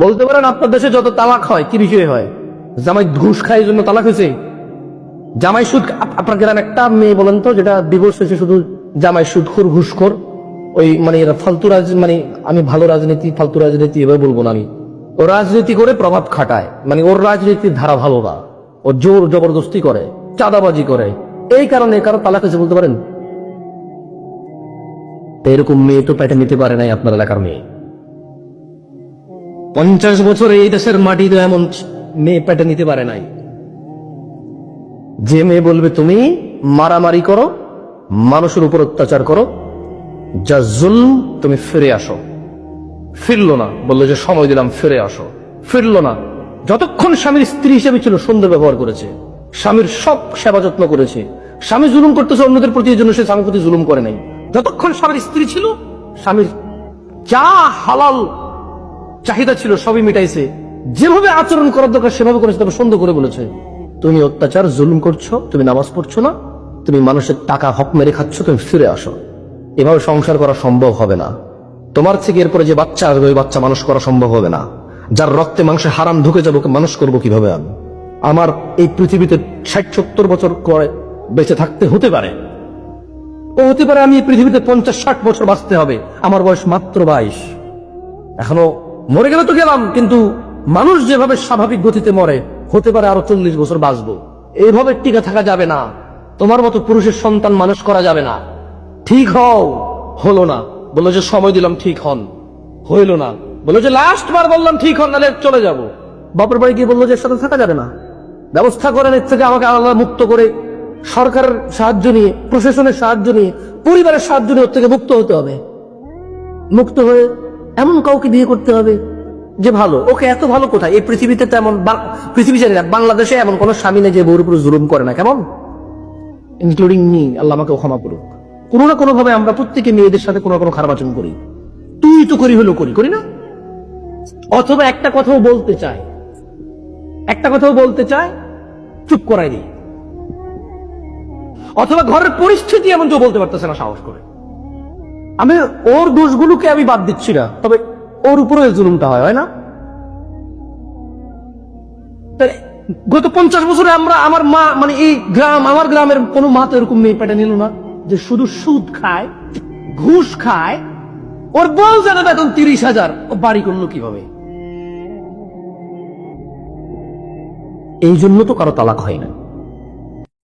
বলতে পারেন আপনার দেশে যত তালাক হয় কি বিষয়ে হয়? জামাই ঘুষ খায় এই জন্য তালাক হয়েছে? জামাই সুদ, আপনার গ্রামে একটা মেয়ে বলেন তো যেটা ডিভোর্স হয়েছে শুধু জামাই সুদখোর ঘুষখোর, ওই মানে এরা ফালতু মানে আমি ভালো রাজনীতি ফালতু রাজনীতি এভাবে বলবো না, আমি ও রাজনীতি করে প্রভাব খাটায়, মানে ওর রাজনীতির ধারা ভালো না, ও জোর জবরদস্তি করে, চাঁদাবাজি করে, এই কারণে কারো তালাক হয়েছে বলতে পারেন? এরকম মেয়ে তো পেটে নিতে পারে নাই আপনার এলাকার মেয়ে। 50 বছরে এই দেশের মাটিতে এমন মেয়ে পেটে নিতে পারে নাই যে মেয়ে বলবে তুমি মারামারি করো, মানুষের উপর অত্যাচার করো, যা জুলম তুমি ফিরে আসো। ফিরলো না, বললো যে সময় দিলাম ফিরে আসো, ফিরলো না। যতক্ষণ স্বামীর স্ত্রী হিসেবে ছিল সুন্দর ব্যবহার করেছে, স্বামীর সব সেবা যত্ন করেছে। স্বামী জুলুম করতেছে অন্যদের প্রতি, এই জন্য সে স্বামীর প্রতি জুলুম করে নাই। যতক্ষণ স্বামীর স্ত্রী ছিল, স্বামীর যা হালাল চাহিদা ছিল সবই মিটাইছে, যেভাবে আচরণ করার দরকার সেভাবে করেছে। তবে সুন্দর করে বলেছে তুমি অত্যাচার জুলুম করছো, তুমি নামাজ পড়ছো না, তুমি মানুষের টাকা হক মেরে খাচ্ছ, তুমি ফিরে আসো। এভাবে সংসার করা সম্ভব হবে না। তোমার থেকে এরপরে যে বাচ্চা আসবে ওই বাচ্চা মানুষ করা সম্ভব হবে না। যার রক্তে মাংসে হারাম ঢুকে যাবো মানুষ করবো কিভাবে আমি? আমার এই পৃথিবীতে 60-70 বছর করে বেঁচে থাকতে হতে পারে, ও হতে পারে আমি এই পৃথিবীতে 50-60 বছর বাঁচতে হবে, আমার বয়স মাত্র 22। এখনো মরে গেলে তো গেলাম, কিন্তু মানুষ যেভাবে স্বাভাবিক গতিতে মরে হতে পারে আরো 40 বছর বাঁচবো। এইভাবে টিকে থাকা যাবে না। তোমার মতো পুরুষের সন্তান মানুষ করা যাবে না। ঠিক হও, হলো না, বললো যে সময় দিলাম ঠিক হন, হইল না, বললো যে লাস্ট বার বললাম ঠিক হন, নাহলে চলে যাব। বাপের বাড়ি গিয়ে বললো যে এর সাথে থাকা যাবে না, ব্যবস্থা করেন এর থেকে আমাকে আলাদা মুক্ত করে, সরকারের সাহায্য নিয়ে, প্রশাসনের সাহায্য নিয়ে, পরিবারের সাহায্য নিয়ে ওর থেকে মুক্ত হতে হবে। মুক্ত হয়ে এমন কাউকে বিয়ে করতে হবে যে ভালো। ওকে এত ভালো কোথায়? এই পৃথিবীতে তেমন, পৃথিবী জানি না, বাংলাদেশে এমন কোন স্বামী নেই যে বউর উপর জুলুম করে না, কেমন, ইনক্লুডিং মি। আল্লাহ আমাকে ক্ষমা করুক। কোনো না কোনো ভাবে আমরা প্রত্যেকে মেয়েদের সাথে কোনো না কোনো খারাপ আচরণ করি। তুই তো করি হলো করি, করি না? অথবা একটা কথাও বলতে চায়, একটা কথাও বলতে চায়, চুপ করাই দিই। অথবা ঘরের পরিস্থিতি এমন যে বলতে পারতেছে না সাহস করে। আমি ওর দোষগুলোকে আমি বাদ দিচ্ছি না, তবে ওর উপরে জুলুমটা হয় না? গত 50 বছরে আমরা, আমার মা, মানে এই গ্রাম, আমার গ্রামের কোন মা তো এরকম মেয়ে পেটে নিল না যে শুধু সুদ খায়, ঘুষ খায়, ওর বউ জানে বেতন 30,000, ও বাড়ি করলো কিভাবে? এই জন্য তো কারো তালাক হয় না।